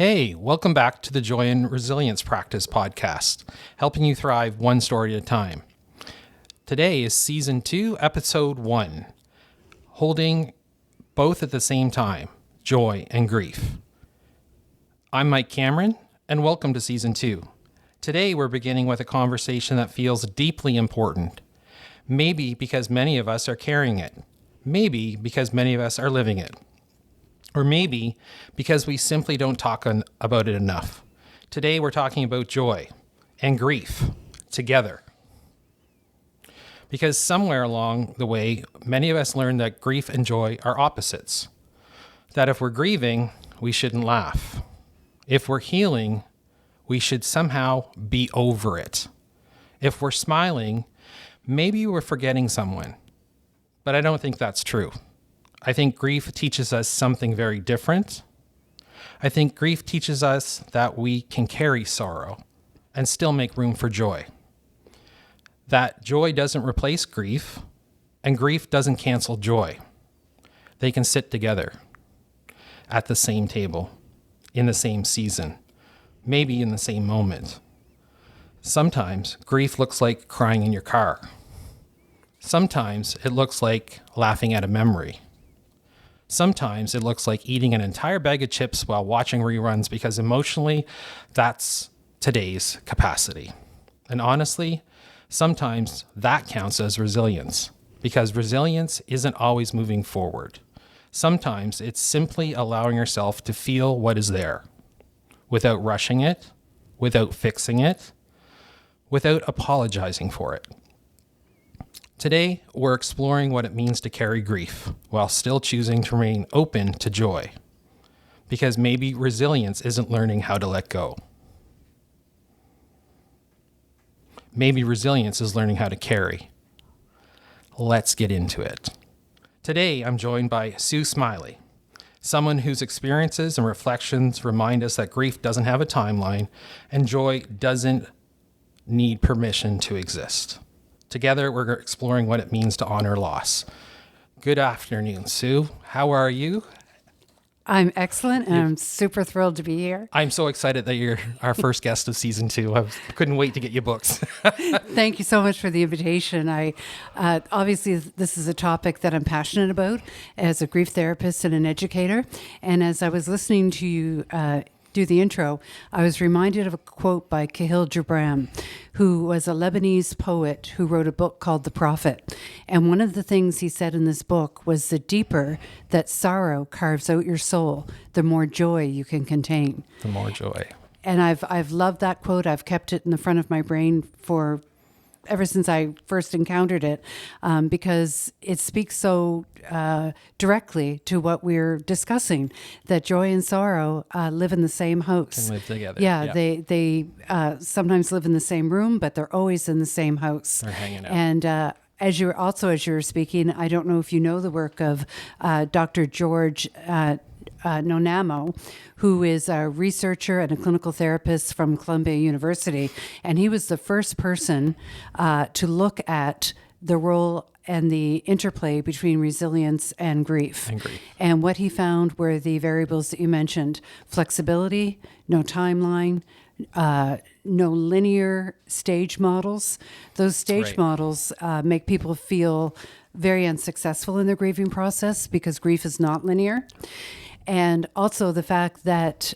Hey, welcome back to the Joy and Resilience Practice podcast, helping you thrive one story at a time. Today is Season 2, Episode 1, holding both at the same time, joy and grief. I'm Mike Cameron, and welcome to Season 2. Today we're beginning with a conversation that feels deeply important, maybe because many of us are carrying it, maybe because many of us are living it. Or maybe because we simply don't talk about it enough. Today we're talking about joy and grief together. Because somewhere along the way, many of us learned that grief and joy are opposites. That if we're grieving, we shouldn't laugh. If we're healing, we should somehow be over it. If we're smiling, maybe we're forgetting someone. But I don't think that's true. I think grief teaches us something very different. I think grief teaches us that we can carry sorrow and still make room for joy. That joy doesn't replace grief, and grief doesn't cancel joy. They can sit together at the same table, in the same season, maybe in the same moment. Sometimes grief looks like crying in your car. Sometimes it looks like laughing at a memory. Sometimes it looks like eating an entire bag of chips while watching reruns because emotionally, that's today's capacity. And honestly, sometimes that counts as resilience because resilience isn't always moving forward. Sometimes it's simply allowing yourself to feel what is there without rushing it, without fixing it, without apologizing for it. Today, we're exploring what it means to carry grief while still choosing to remain open to joy. Because maybe resilience isn't learning how to let go. Maybe resilience is learning how to carry. Let's get into it. Today, I'm joined by Sue Smiley, someone whose experiences and reflections remind us that grief doesn't have a timeline and joy doesn't need permission to exist. Together, we're exploring what it means to honor loss. Good afternoon, Sue. How are you? I'm excellent, and I'm super thrilled to be here. I'm so excited that you're our first guest of season 2. I couldn't wait to get you books. Thank you so much for the invitation. Obviously, this is a topic that I'm passionate about as a grief therapist and an educator. And as I was listening to you do the intro, I was reminded of a quote by Khalil Gibran, who was a Lebanese poet who wrote a book called The Prophet. And one of the things he said in this book was the deeper that sorrow carves out your soul, the more joy you can contain. The more joy. And I've loved that quote. I've kept it in the front of my brain ever since I first encountered it, because it speaks so directly to what we're discussing, that joy and sorrow live in the same house. Can live together. Yeah. They sometimes live in the same room, but they're always in the same house. They're hanging out. And as you were speaking, I don't know if you know the work of Dr. George Nonamo, who is a researcher and a clinical therapist from Columbia University. And he was the first person to look at the role and the interplay between resilience and grief. And what he found were the variables that you mentioned: flexibility, no timeline, no linear stage models. Those stage models make people feel very unsuccessful in their grieving process because grief is not linear. And also the fact that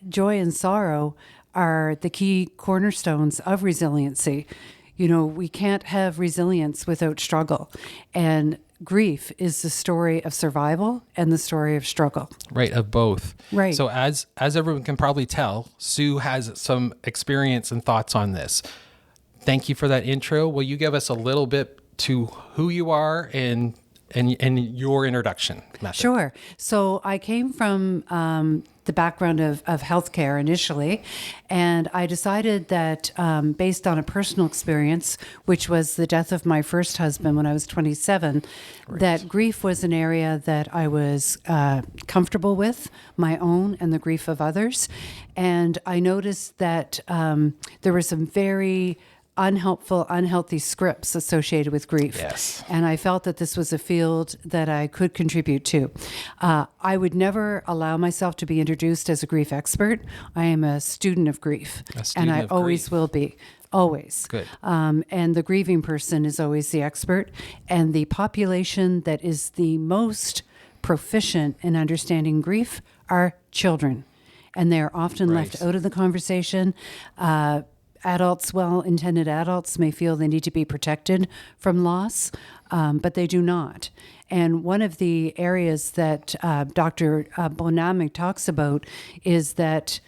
joy and sorrow are the key cornerstones of resiliency. You know, we can't have resilience without struggle. And grief is the story of survival and the story of struggle. Right, of both. Right. So as everyone can probably tell, Sue has some experience and thoughts on this. Thank you for that intro. Will you give us a little bit to who you are and your introduction method? Sure. So I came from the background of healthcare initially, and I decided that based on a personal experience, which was the death of my first husband when I was 27, that grief was an area that I was comfortable with, my own and the grief of others. And I noticed that there were some very unhelpful, unhealthy scripts associated with grief. Yes. And I felt that this was a field that I could contribute to. I would never allow myself to be introduced as a grief expert. I am a student of grief, and I always will be. Always. Good. And the grieving person is always the expert. And the population that is the most proficient in understanding grief are children. And they're often left out of the conversation. Adults, well-intended adults, may feel they need to be protected from loss, but they do not. And one of the areas that Dr. Bonamic talks about is that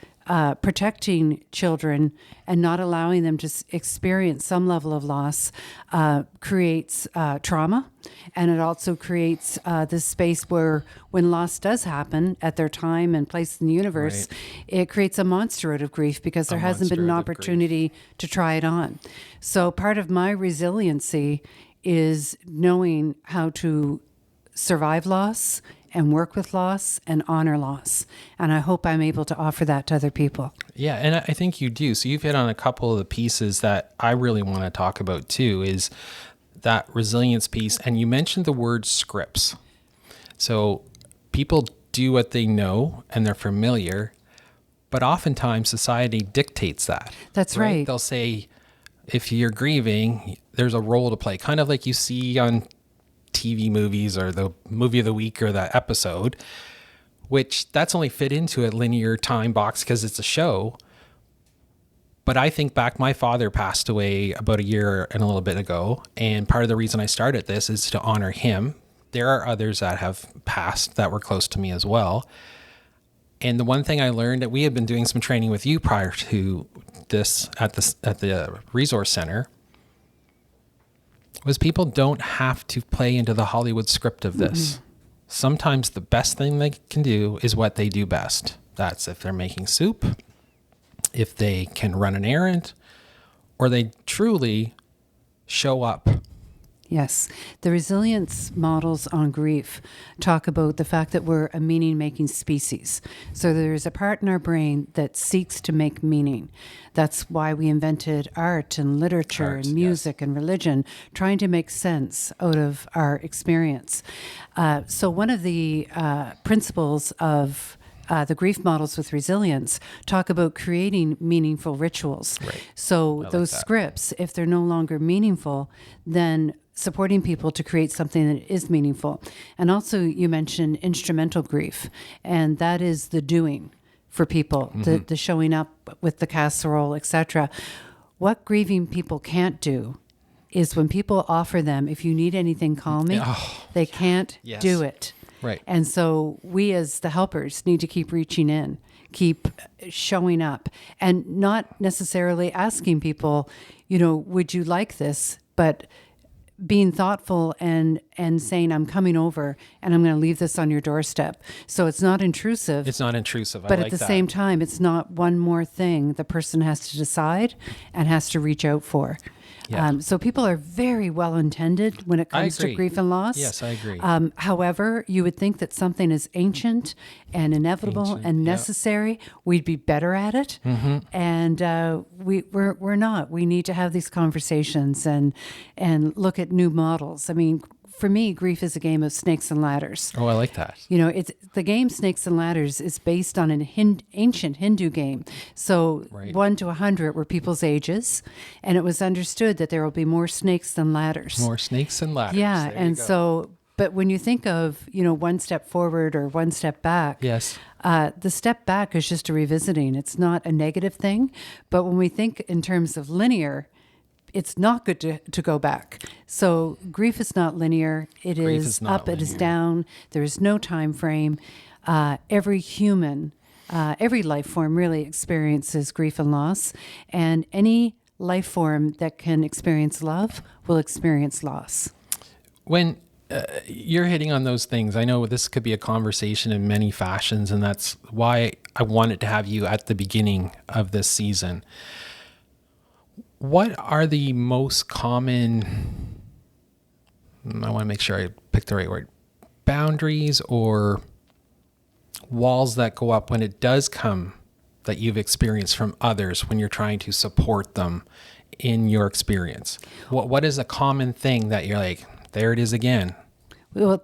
protecting children and not allowing them to experience some level of loss creates trauma. And it also creates this space where when loss does happen at their time and place in the universe, it creates a monster out of grief because there hasn't been an opportunity to try it on. So part of my resiliency is knowing how to survive loss and work with loss and honor loss. And I hope I'm able to offer that to other people. Yeah, and I think you do. So you've hit on a couple of the pieces that I really want to talk about too, is that resilience piece. And you mentioned the word scripts. So people do what they know and they're familiar, but oftentimes society dictates that. That's right. They'll say, if you're grieving, there's a role to play, kind of like you see on TV movies or the movie of the week or the episode, which that's only fit into a linear time box because it's a show. But I think back, my father passed away about a year and a little bit ago. And part of the reason I started this is to honor him. There are others that have passed that were close to me as well. And the one thing I learned, that we had been doing some training with you prior to this at the resource center, was people don't have to play into the Hollywood script of this. Mm-hmm. Sometimes the best thing they can do is what they do best. That's if they're making soup, if they can run an errand, or they truly show up. Yes. The resilience models on grief talk about the fact that we're a meaning-making species. So there's a part in our brain that seeks to make meaning. That's why we invented art and literature and music and religion, trying to make sense out of our experience. So one of the principles of the grief models with resilience talk about creating meaningful rituals. Right. So those scripts, if they're no longer meaningful, then supporting people to create something that is meaningful. And also you mentioned instrumental grief, and that is the doing for people, the showing up with the casserole, etc. What grieving people can't do is when people offer them, if you need anything, call me, they can't do it. Right. And so we as the helpers need to keep reaching in, keep showing up, and not necessarily asking people, would you like this? But being thoughtful and saying, I'm coming over and I'm going to leave this on your doorstep. So it's not intrusive. It's not intrusive. But at the same time, it's not one more thing the person has to decide and has to reach out for. Yeah. So people are very well intended when it comes to grief and loss. Yes, I agree. However, you would think that something is ancient and inevitable and necessary, we'd be better at it. Mm-hmm. And we're not. We need to have these conversations and look at new models. I mean, for me, grief is a game of snakes and ladders. Oh, I like that. It's the game Snakes and Ladders is based on an ancient Hindu game. So 1 to 100 were people's ages, and it was understood that there will be more snakes than ladders. More snakes than ladders. Yeah, and so, but when you think of, one step forward or one step back, yes, the step back is just a revisiting. It's not a negative thing, but when we think in terms of linear, it's not good to go back. So grief is not linear. It is up, it is down. There is no time frame. Every human, every life form really experiences grief and loss. And any life form that can experience love will experience loss. When you're hitting on those things, I know this could be a conversation in many fashions, and that's why I wanted to have you at the beginning of this season. What are the most common, I want to make sure I pick the right word, boundaries or walls that go up when it does come that you've experienced from others when you're trying to support them in your experience? What is a common thing that you're like, there it is again? Well,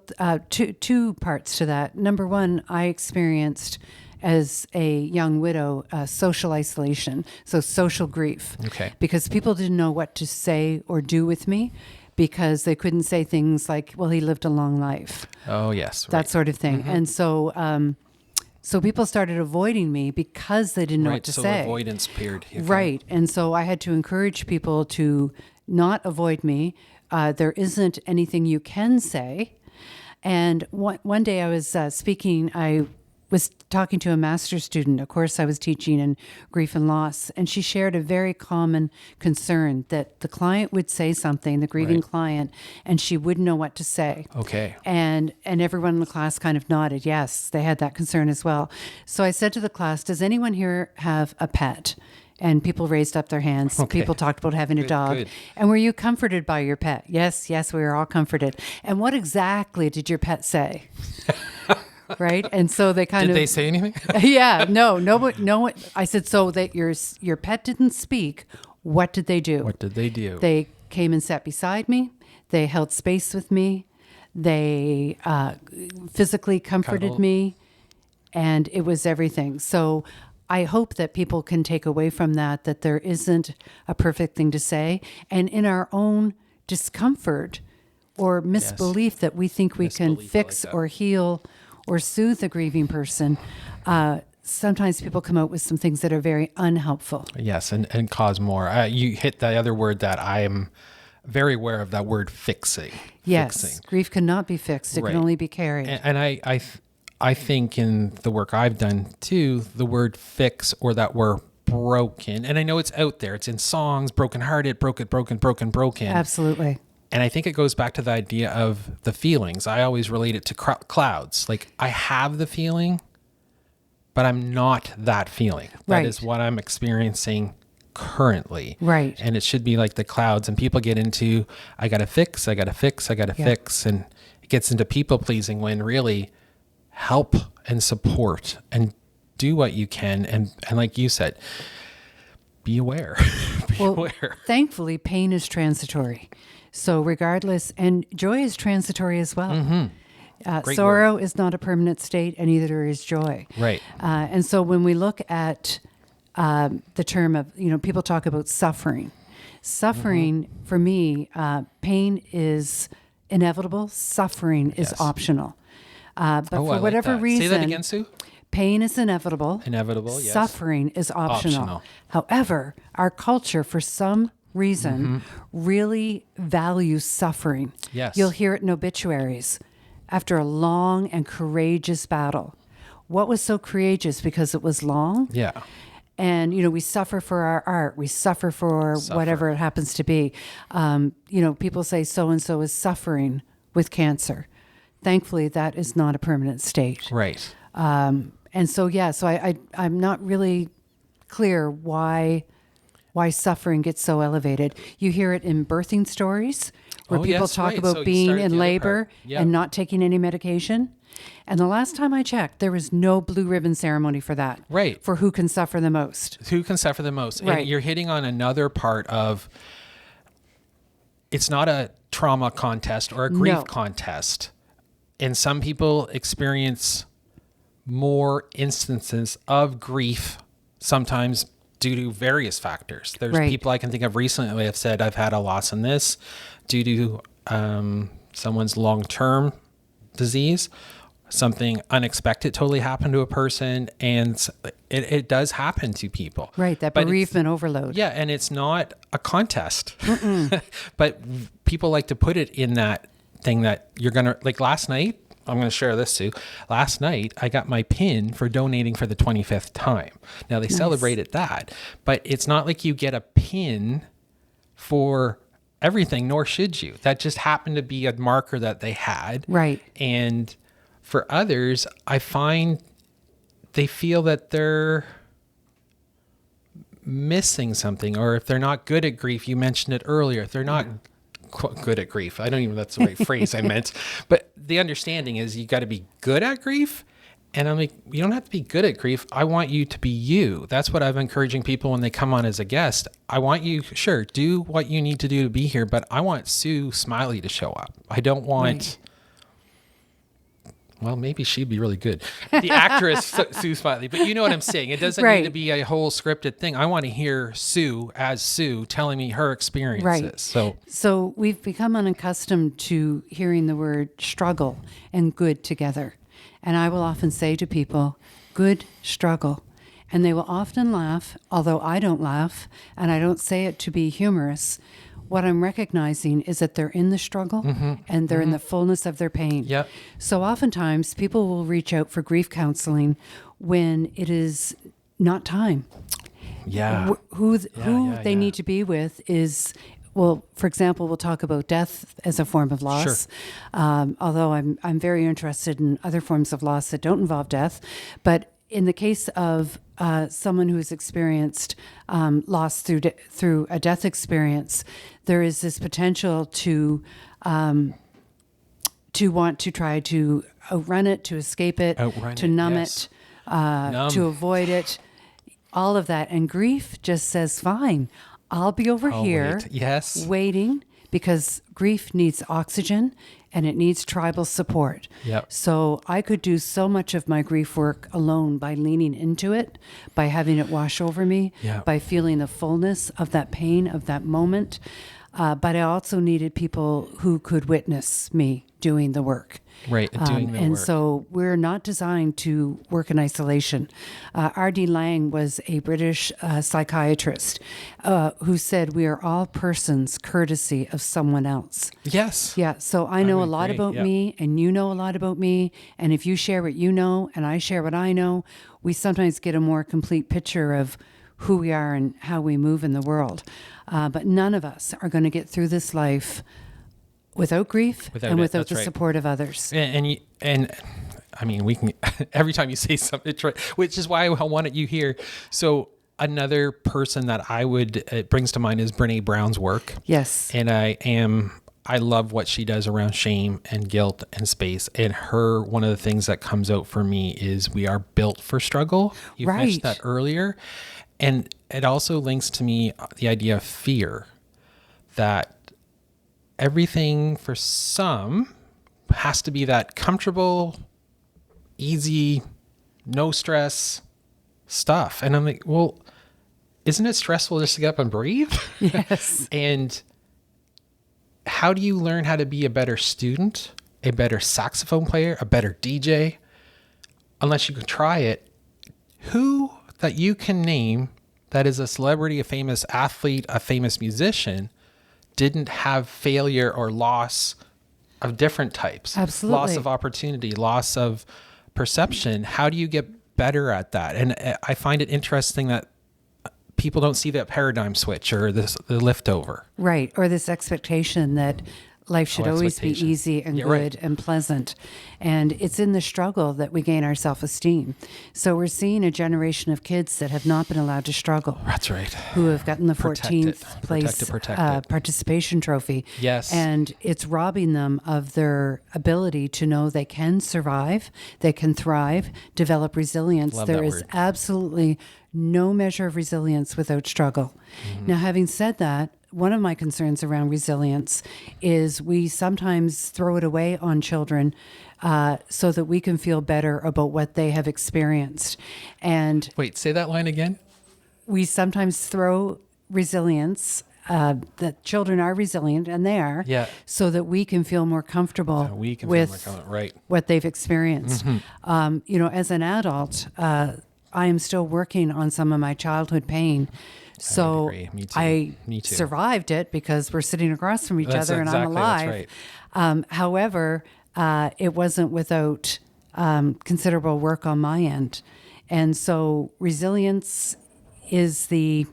two parts to that. Number one, I experienced as a young widow social isolation, so social grief. Okay. Because people didn't know what to say or do with me because they couldn't say things like, well, he lived a long life. Oh, yes. That Right. sort of thing. And so people started avoiding me because they didn't know what to so say. avoidance period. Okay. Right. And so I had to encourage people to not avoid me. There isn't anything you can say. And one day I was speaking, I was talking to a master's student, a course I was teaching in grief and loss, and she shared a very common concern that the client would say something, the grieving Right. client, and she wouldn't know what to say. Okay. And everyone in the class kind of nodded. Yes, they had that concern as well. So I said to the class, does anyone here have a pet? And people raised up their hands. Okay. People talked about having a dog. Good. And were you comforted by your pet? Yes, we were all comforted. And what exactly did your pet say? Right? And so they kind Did of... they say anything? Yeah, no one. I said, so that your pet didn't speak. What did they do? What did they do? They came and sat beside me. They held space with me. They physically comforted Cuddled. me, and it was everything. So I hope that people can take away from that there isn't a perfect thing to say, and in our own discomfort or misbelief that we think we can Misbelief, I fix like that. or heal or soothe the grieving person, sometimes people come out with some things that are very unhelpful. Yes, and cause more. You hit the other word that I am very aware of, that word fixing. Yes, Fixing. grief cannot be fixed. It Right. can only be carried. And I think in the work I've done too, the word fix or that we're broken, and I know it's out there, it's in songs, brokenhearted, broken. Absolutely. And I think it goes back to the idea of the feelings. I always relate it to clouds. Like, I have the feeling, but I'm not that feeling. That Right. is what I'm experiencing currently. Right. And it should be like the clouds. And people get into, I got to fix. And it gets into people pleasing when really help and support and do what you can. And like you said, be aware. Be aware. Thankfully, pain is transitory. So regardless, and joy is transitory as well. Mm-hmm. Great Sorrow is not a permanent state, and neither is joy. Right. And so when we look at the term of, people talk about suffering. Suffering, for me, pain is inevitable. Suffering is Yes. optional. But I for like whatever that. reason, Say that again, Sue. pain is inevitable. Inevitable, yes. Suffering is optional. Optional. However, our culture, for some reason, really values suffering. Yes. You'll hear it in obituaries. After a long and courageous battle. What was so courageous? Because it was long. Yeah. And, we suffer for our art. We suffer for whatever it happens to be. People say so-and-so is suffering with cancer. Thankfully, that is not a permanent state. Right. And so, I'm not really clear why suffering gets so elevated. You hear it in birthing stories where Oh, people yes, talk right. about So you being started in the other labor part. Yep. and not taking any medication. And the last time I checked, there was no blue ribbon ceremony for that. Right. For who can suffer the most. Who can suffer the most? Right. And you're hitting on another part of, it's not a trauma contest or a grief No. contest. And some people experience more instances of grief, sometimes due to various factors. There's Right. people I can think of recently have said, I've had a loss in this due to someone's long-term disease. Something unexpected totally happened to a person, and it does happen to people. Right, that But it's- bereavement overload. Yeah, and it's not a contest. But people like to put it in that thing that you're going to, like last night, I'm going to share this too. Last night, I got my pin for donating for the 25th time. Now, they celebrated that, but it's not like you get a pin for everything, nor should you. That just happened to be a marker that they had. Right. And for others, I find they feel that they're missing something, or if they're not good at grief, you mentioned it earlier, if they're not good at grief, I don't even, that's the right phrase I meant, but the understanding is you got to be good at grief And I'm like, you don't have to be good at grief. I want you to be you. That's what I'm encouraging people when they come on as a guest. I want you, sure, do what you need to do to be here, but I want Sue Smiley to show up. I don't want, well, maybe she'd be really good. The actress, Sue Smiley, but you know what I'm saying. It doesn't need to be a whole scripted thing. I want to hear Sue as Sue telling me her experiences. Right. So we've become unaccustomed to hearing the word struggle and good together. And I will often say to people, good struggle. And they will often laugh, although I don't laugh, and I don't say it to be humorous. What I'm recognizing is that they're in the struggle and they're in the fullness of their pain. Yep. So oftentimes people will reach out for grief counseling when it is not time. Yeah. Who they need to be with is, well, for example, we'll talk about death as a form of loss. Sure. Although I'm very interested in other forms of loss that don't involve death. But in the case of someone who has experienced loss through a death experience, there is this potential to want to try to outrun it, to escape it, to numb it, to avoid it, all of that. And grief just says, fine, I'll be over here waiting, because grief needs oxygen and it needs tribal support. Yep. So I could do so much of my grief work alone by leaning into it, by having it wash over me, by feeling the fullness of that pain, of that moment. But I also needed people who could witness me doing the work. Right, doing the and work. so we're not designed to work in isolation. R.D. Laing was a British psychiatrist who said we are all persons courtesy of someone else. Yes. Yeah, so I know a lot about me, and you know a lot about me, and if you share what you know and I share what I know, we sometimes get a more complete picture of who we are and how we move in the world. But none of us are going to get through this life without grief and without the support of others. And I mean, we can, every time you say something, which is why I wanted you here. So another person that it brings to mind is Brene Brown's work. Yes. And I love what she does around shame and guilt and space. And one of the things that comes out for me is we are built for struggle. You mentioned that earlier. And it also links to me the idea of fear, that everything for some has to be that comfortable, easy, no stress stuff. And I'm like, well, isn't it stressful just to get up and breathe? Yes. And how do you learn how to be a better student, a better saxophone player, a better DJ, unless you can try it? Who that you can name that is a celebrity, a famous athlete, a famous musician, didn't have failure or loss of different types? Absolutely. Loss of opportunity, loss of perception. How do you get better at that? And I find it interesting that people don't see that paradigm switch or the lift over. Right. Or this expectation that life should always be easy and good and pleasant. And it's in the struggle that we gain our self-esteem. So we're seeing a generation of kids that have not been allowed to struggle. That's right. Who have gotten the 14th place participation trophy. Yes. And it's robbing them of their ability to know they can survive, they can thrive, develop resilience. There is absolutely no measure of resilience without struggle. Mm-hmm. Now, having said that, one of my concerns around resilience is we sometimes throw it away on children so that we can feel better about what they have experienced. And wait, say that line again. We sometimes throw resilience, that children are resilient, and they are, so that we can feel more comfortable with what they've experienced. Mm-hmm. As an adult, I am still working on some of my childhood pain. So I survived it because we're sitting across from each other and I'm alive. However, it wasn't without considerable work on my end. And so resilience is the,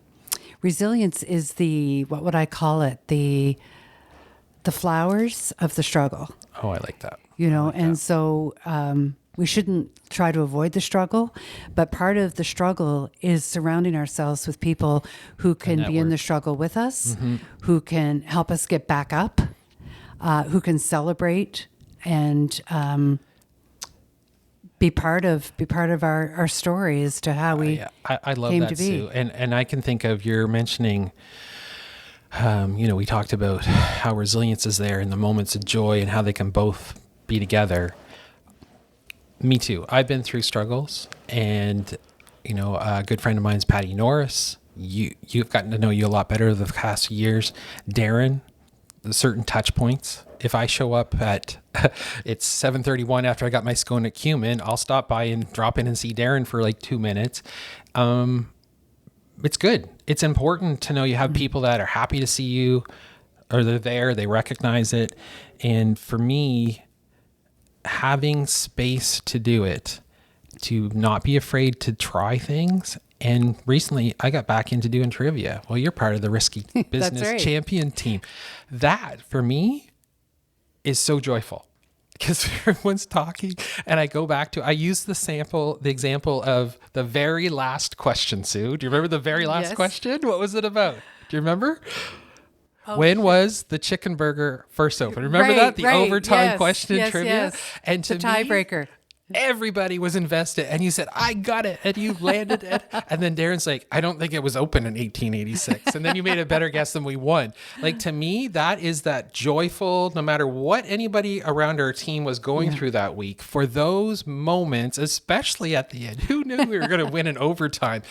what would I call it? The flowers of the struggle. Oh, I like that. So we shouldn't try to avoid the struggle, but part of the struggle is surrounding ourselves with people who can be in the struggle with us, mm-hmm. who can help us get back up, who can celebrate and be part of our story as to how we I love came that, to be. Sue. And I can think of your mentioning, we talked about how resilience is there in the moments of joy and how they can both be together. Me too. I've been through struggles, and a good friend of mine is Patty Norris. You've gotten to know you a lot better the past few years. Darren, the certain touch points. If I show up at it's 7:31 after I got my scone at Cumin, I'll stop by and drop in and see Darren for like 2 minutes. It's good. It's important to know you have people that are happy to see you, or they're there, they recognize it. And for me, having space to do it, to not be afraid to try things. And recently I got back into doing trivia. Well, you're part of the Risky Business right. Champion team. That for me is so joyful because everyone's talking, and I go back to, I use the example of the very last question, Sue. Do you remember the very last Yes. question? What was it about? Do you remember? Oh, When was the chicken burger first opened? Remember that? The overtime question in trivia? Yes. And to the tiebreaker. everybody was invested, and you said, I got it, and you landed it. And then Darren's like, I don't think it was open in 1886. And then you made a better guess than we won. Like, to me, that is that joyful, no matter what anybody around our team was going through that week, for those moments, especially at the end, who knew we were going to win in overtime,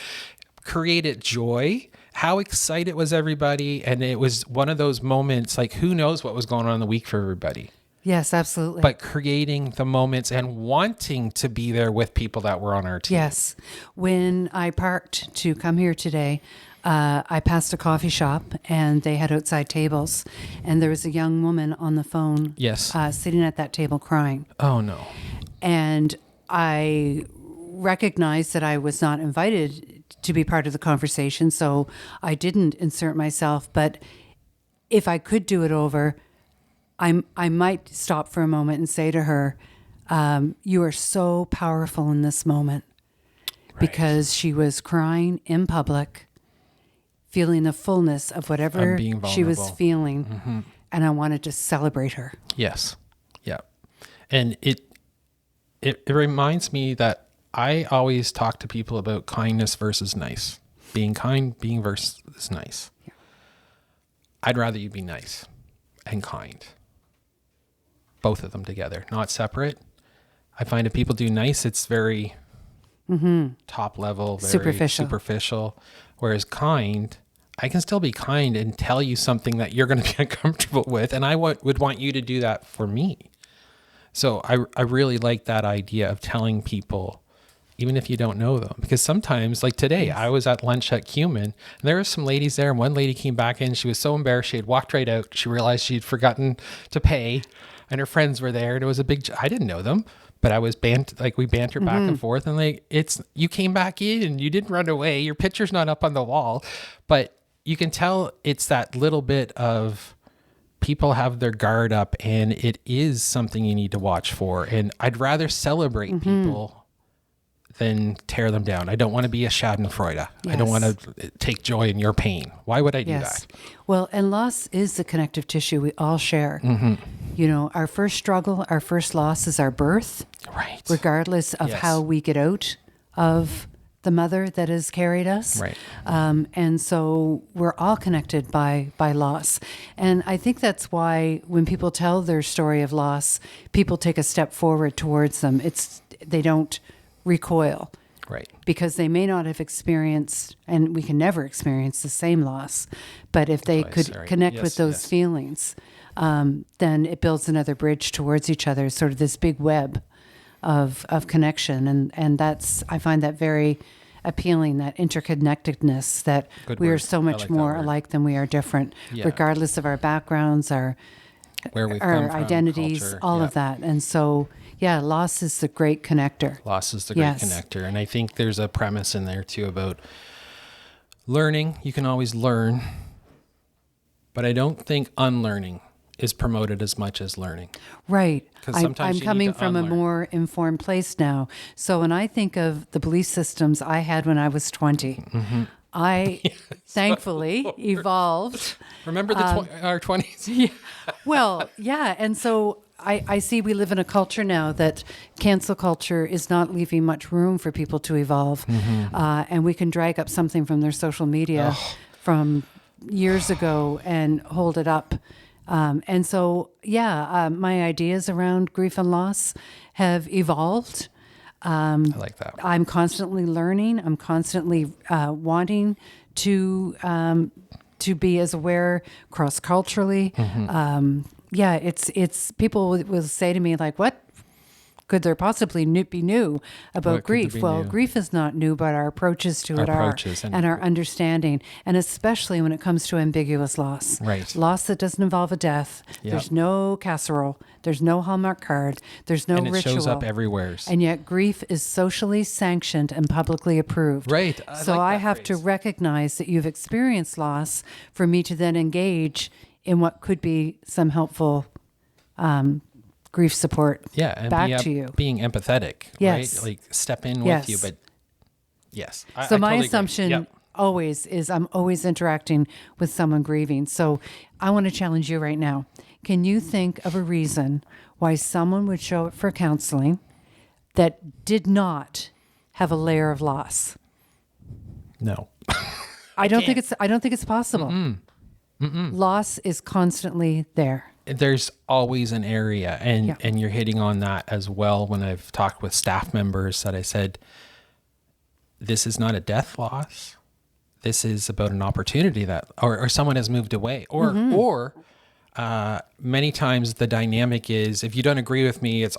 created joy. How excited was everybody? And it was one of those moments, like, who knows what was going on in the week for everybody. Yes, absolutely. But creating the moments and wanting to be there with people that were on our team. Yes. When I parked to come here today, I passed a coffee shop and they had outside tables, and there was a young woman on the phone. Yes. Sitting at that table crying. Oh, no. And I recognized that I was not invited to be part of the conversation, so I didn't insert myself. But if I could do it over, I might stop for a moment and say to her, you are so powerful in this moment. Right. Because she was crying in public, feeling the fullness of whatever she was feeling. Mm-hmm. And I wanted to celebrate her. Yes. Yeah. And it reminds me that I always talk to people about kindness versus nice. Being kind, being versus nice. Yeah. I'd rather you be nice and kind. Both of them together, not separate. I find if people do nice, it's very top level, very superficial. Whereas kind, I can still be kind and tell you something that you're going to be uncomfortable with. And I would want you to do that for me. So I really like that idea of telling people, even if you don't know them. Because sometimes, like today, I was at lunch at Cumin, and there were some ladies there, and one lady came back in. She was so embarrassed. She had walked right out. She realized she'd forgotten to pay. And her friends were there, and it was a big, I didn't know them, but I was we bantered back and forth, and you came back in and you didn't run away. Your picture's not up on the wall, but you can tell it's that little bit of people have their guard up, and it is something you need to watch for. And I'd rather celebrate people than tear them down. I don't want to be a Schadenfreude. Yes. I don't want to take joy in your pain. Why would I do that? Well, and loss is the connective tissue we all share. Our first struggle, our first loss is our birth. Right. Regardless of how we get out of the mother that has carried us. Right. And so we're all connected by loss. And I think that's why when people tell their story of loss, people take a step forward towards them. They don't recoil. Right. Because they may not have experienced, and we can never experience the same loss, but if they could connect with those feelings, then it builds another bridge towards each other, sort of this big web of connection. And that's, I find that very appealing, that interconnectedness, that we are so much more alike than we are different, regardless of our backgrounds, our identities, culture, all of that. And so, loss is the great connector. Loss is the great connector. And I think there's a premise in there too about learning. You can always learn, but I don't think unlearning is promoted as much as learning. Right. I'm coming from a more informed place now. So when I think of the belief systems I had when I was 20, I thankfully evolved. Remember our 20s? Well, yeah. And so I see we live in a culture now that cancel culture is not leaving much room for people to evolve. And we can drag up something from their social media from years ago and hold it up. And so, my ideas around grief and loss have evolved. I like that. I'm constantly learning. I'm constantly wanting to be as aware cross-culturally. It's people will say to me like, what could there possibly be new about grief? Well, grief is not new, but our approaches to it are, and our understanding, and especially when it comes to ambiguous loss. Right. Loss that doesn't involve a death. Yep. There's no casserole. There's no Hallmark card. There's no and it ritual. shows up everywhere. And yet grief is socially sanctioned and publicly approved. Right. So I have to recognize that you've experienced loss for me to then engage in what could be some helpful grief support and back to you. Being empathetic, yes. right? Like step in with you, but yes. So I my totally assumption always is I'm always interacting with someone grieving. So I want to challenge you right now. Can you think of a reason why someone would show up for counseling that did not have a layer of loss? No. I don't think it's possible. Loss is constantly there. There's always an area, and you're hitting on that as well. When I've talked with staff members, that I said, this is not a death loss. This is about an opportunity that, or someone has moved away, or many times the dynamic is, if you don't agree with me, it's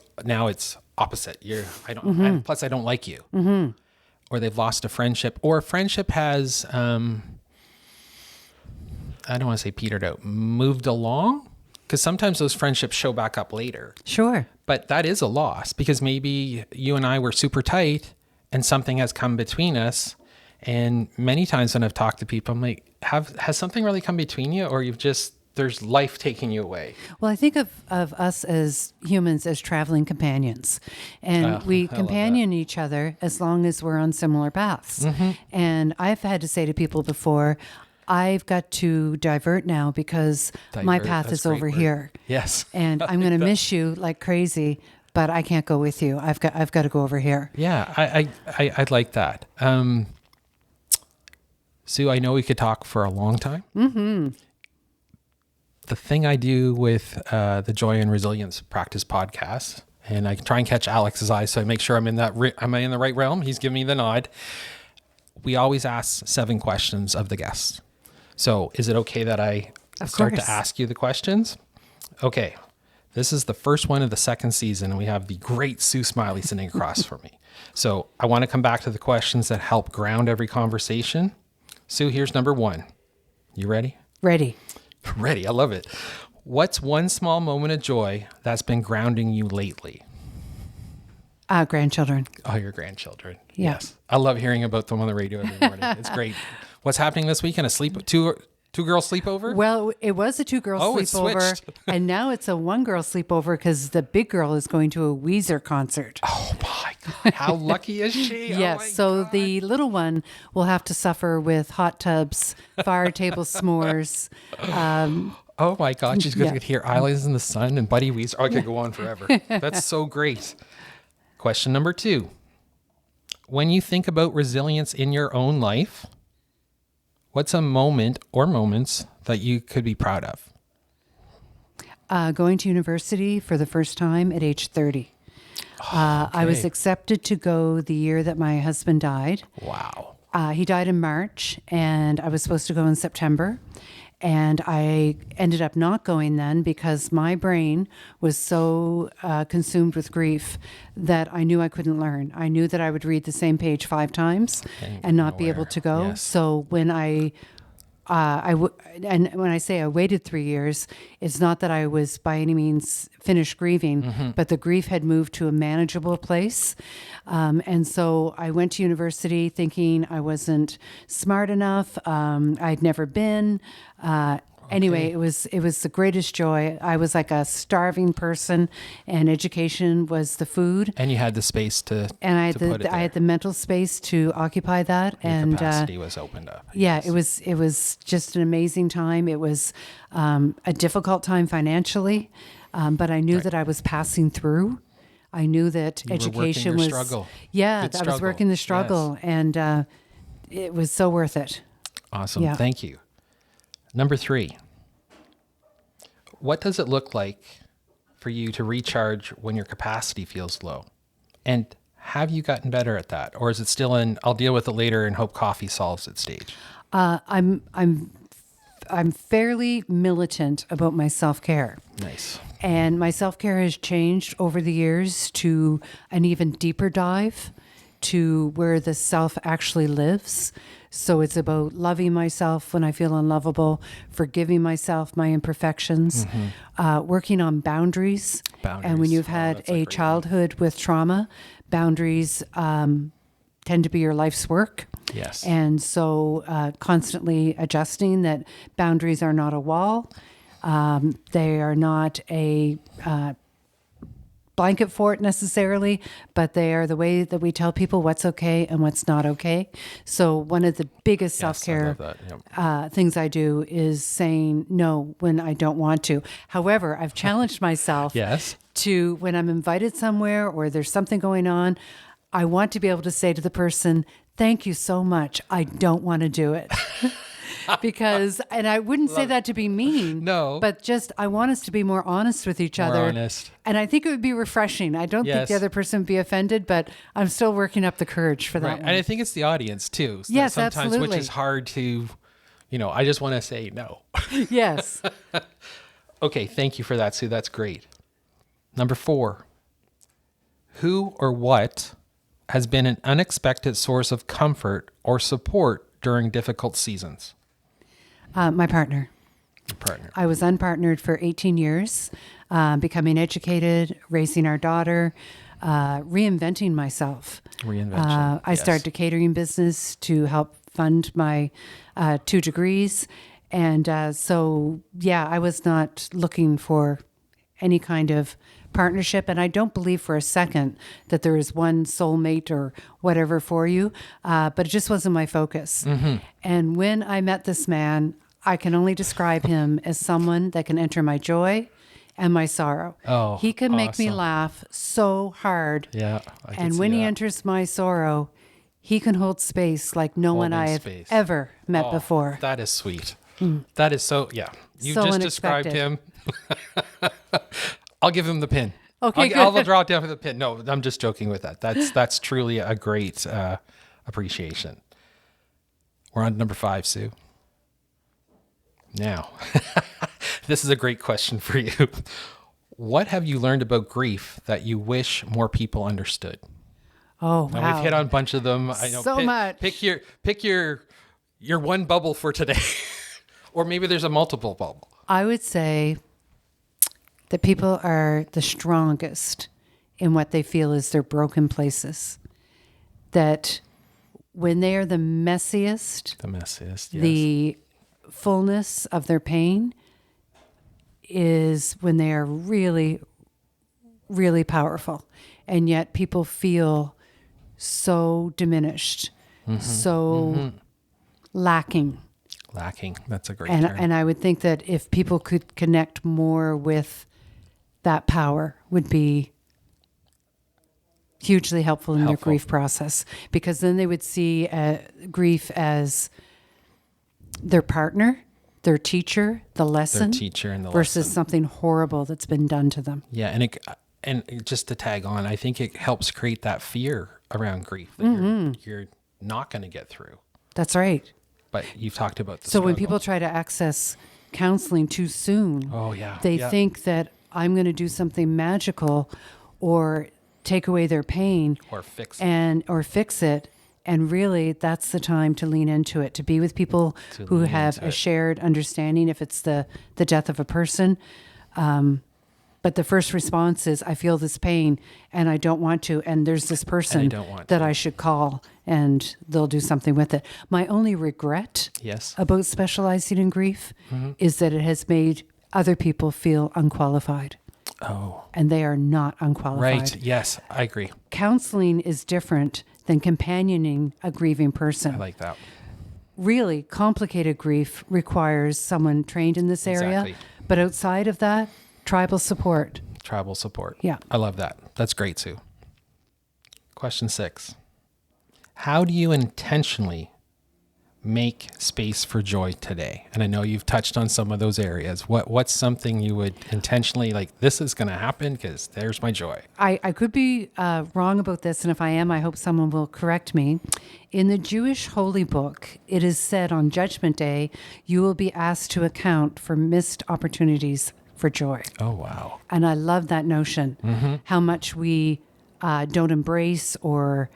opposite. Plus I don't like you, or they've lost a friendship, or a friendship has, I don't want to say petered out, moved along. Because sometimes those friendships show back up later. Sure. But that is a loss, because maybe you and I were super tight and something has come between us. And many times when I've talked to people, I'm like, has something really come between you, or there's life taking you away? Well, I think of us as humans as traveling companions, and we companion each other as long as we're on similar paths. And I've had to say to people before, I've got to divert now because my path is over here. Yes. And I'm going to miss you like crazy, but I can't go with you. I've got to go over here. Yeah, I'd like that. Sue, I know we could talk for a long time. The thing I do with the Joy and Resilience Practice podcast, and I try and catch Alex's eye so I make sure I'm in the right realm. He's giving me the nod. We always ask 7 questions of the guests. So is it okay that I start to ask you the questions? Okay. This is the first one of the second season, and we have the great Sue Smiley sitting across from me. So I want to come back to the questions that help ground every conversation. Sue, here's number 1. You ready? Ready. Ready. I love it. What's one small moment of joy that's been grounding you lately? Grandchildren. Oh, your grandchildren. Yeah. Yes. I love hearing about them on the radio every morning. It's great. What's happening this weekend? Two girl sleepover? Well, it was a 2-girl sleepover, and now it's a 1-girl sleepover because the big girl is going to a Weezer concert. Oh my God. How lucky is she? Yes. God. The little one will have to suffer with hot tubs, fire table s'mores. Oh my God. She's going to hear Islands in the Sun and Buddy Weezer. Oh, I could go on forever. That's so great. Question number 2. When you think about resilience in your own life, what's a moment or moments that you could be proud of? Going to university for the first time at age 30. I was accepted to go the year that my husband died. Wow. He died in March, and I was supposed to go in September. And I ended up not going then because my brain was so consumed with grief that I knew I couldn't learn. I knew that I would read the same page 5 times and not be able to go. Yes. So when and when I say I waited 3 years, it's not that I was by any means finished grieving, but the grief had moved to a manageable place. And so I went to university thinking I wasn't smart enough. I'd never been. Anyway, it was the greatest joy. I was like a starving person, and education was the food. And you had the space to I had the mental space to occupy that. Your and capacity was opened up. Yeah, it was just an amazing time. It was a difficult time financially. but I knew that I was passing through. I knew that You were working education your was struggle. Yeah, Good I was struggle. working the struggle, and it was so worth it. Awesome. Yeah. Thank you. Number 3. What does it look like for you to recharge when your capacity feels low? And have you gotten better at that? Or is it still in, I'll deal with it later and hope coffee solves it stage? I'm fairly militant about my self-care. Nice. And my self-care has changed over the years to an even deeper dive to where the self actually lives. So it's about loving myself when I feel unlovable, forgiving myself my imperfections, working on boundaries. And when Boundaries. you've Oh, had that's a a great one. childhood with trauma, boundaries tend to be your life's work. Yes. And so constantly adjusting that boundaries are not a wall. They are not a blanket fort necessarily, but they are the way that we tell people what's okay and what's not okay. So one of the biggest Yes, I self-care love that. Yep. things I do is saying no when I don't want to. However, I've challenged myself Yes. to, when I'm invited somewhere or there's something going on, I want to be able to say to the person, thank you so much. I don't want to do it. Because, and I wouldn't say that to be mean. No. But just, I want us to be more honest with each More other. honest. And I think it would be refreshing. I don't think Yes. the other person would be offended, but I'm still working up the courage for that Right. one. And I think it's the audience too. So Yes, sometimes, absolutely. which is hard to, I just want to say no. Yes. Okay. Thank you for that, Sue. That's great. Number 4, who or what has been an unexpected source of comfort or support during difficult seasons? My partner. Your partner. I was unpartnered for 18 years, becoming educated, raising our daughter, reinventing myself. Reinvention. I Yes. started a catering business to help fund my 2 degrees. And so, yeah, I was not looking for any kind of partnership. And I don't believe for a second that there is one soulmate or whatever for you, but it just wasn't my focus. And when I met this man, I can only describe him as someone that can enter my joy and my sorrow. Oh, he can make me awesome. laugh so hard. Yeah. I can And see when he that. enters my sorrow, he can hold space like no one I Holding have space. ever met Oh, before. That is sweet. That is so, yeah. You So just described him. I'll give him the pin. Okay, I'll good. draw it down for the pin. No, I'm just joking with that. That's truly a great appreciation. We're on to number 5, Sue. Now, this is a great question for you. What have you learned about grief that you wish more people understood? Oh, Now wow. we've hit on a bunch of them. I know. So much. Pick your one bubble for today, or maybe there's a multiple bubble. I would say that people are the strongest in what they feel is their broken places. That when they are the messiest, The messiest. Yes. the fullness of their pain is when they are really, really powerful. And yet people feel so diminished, so lacking. Lacking. That's a great And term. and I would think that if people could connect more with that power would be hugely helpful in their Helpful. grief process, because then they would see grief as their partner, their teacher, the lesson, teacher and the versus lesson. something horrible that's been done to them. Yeah, and just to tag on, I think it helps create that fear around grief that you're not going to get through. That's right. But you've talked about the So when struggle. people try to access counseling too soon, Oh, yeah. they Yeah. think that I'm going to do something magical or take away their pain Or fix it. or fix it. And really, that's the time to lean into it, to be with people To who lean have into a it. shared understanding if it's the death of a person. But the first response is, I feel this pain and I don't want to. And there's this person don't want that to. I should call and they'll do something with it. My only regret Yes. about specializing in grief is that it has made other people feel unqualified. Oh, And they are not unqualified. right. Yes, I agree. Counseling is different than companioning a grieving person. I like that. Really complicated grief requires someone trained in this area. Exactly. But outside of that, tribal support. Tribal support. Yeah. I love that. That's great, Sue. Question 6. How do you intentionally make space for joy today? And I know you've touched on some of those areas. What's something you would intentionally like, this is going to happen because there's my joy? I could be wrong about this, and if I am, I hope someone will correct me. In the Jewish holy book, it is said on Judgment Day, you will be asked to account for missed opportunities for joy. Oh, wow. And I love that notion, how much we don't embrace or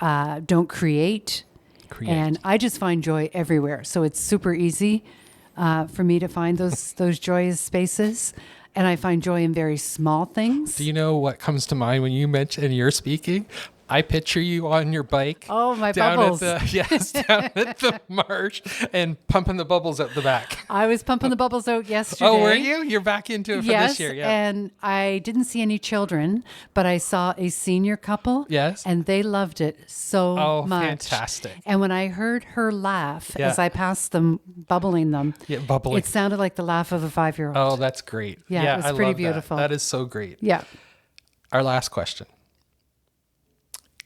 don't create. And I just find joy everywhere. So it's super easy for me to find those joyous spaces. And I find joy in very small things. Do you know what comes to mind when you mention and you're speaking? I picture you on your bike. Oh, my down bubbles. down at the marsh and pumping the bubbles out the back. I was pumping the bubbles out yesterday. Oh, were you? You're back into it for this year. Yeah. And I didn't see any children, but I saw a senior couple. Yes. And they loved it so much. Fantastic. And when I heard her laugh as I passed them, bubbling them, bubbling. it sounded like the laugh of a 5-year-old. Oh, that's great. Yeah, it was pretty love beautiful. That is so great. Yeah. Our last question.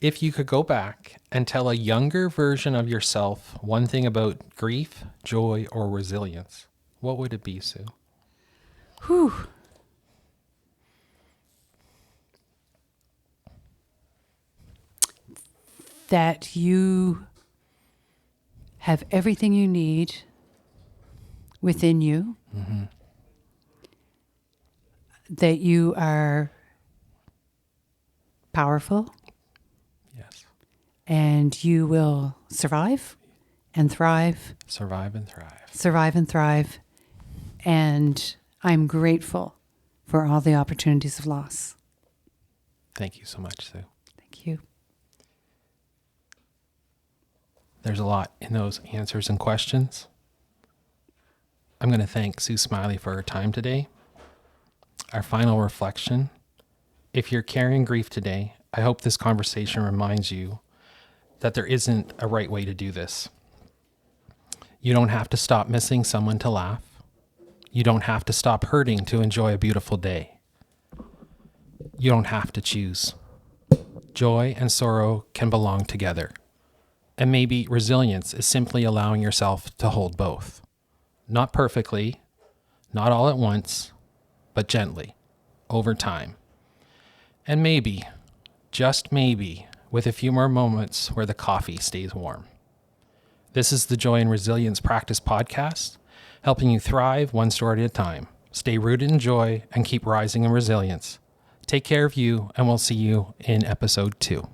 If you could go back and tell a younger version of yourself one thing about grief, joy, or resilience, what would it be, Sue? Whew. That you have everything you need within you. Mm-hmm. That you are powerful. Yes. And you will survive and thrive. Survive and thrive. Survive and thrive. And I'm grateful for all the opportunities of loss. Thank you so much, Sue. Thank you. There's a lot in those answers and questions. I'm going to thank Sue Smiley for her time today. Our final reflection. If you're carrying grief today, I hope this conversation reminds you that there isn't a right way to do this. You don't have to stop missing someone to laugh. You don't have to stop hurting to enjoy a beautiful day. You don't have to choose. Joy and sorrow can belong together. And maybe resilience is simply allowing yourself to hold both. Not perfectly, not all at once, but gently, over time. And maybe, just maybe, with a few more moments where the coffee stays warm. This is the Joy and Resilience Practice Podcast, helping you thrive one story at a time. Stay rooted in joy and keep rising in resilience. Take care of you, and we'll see you in episode 2.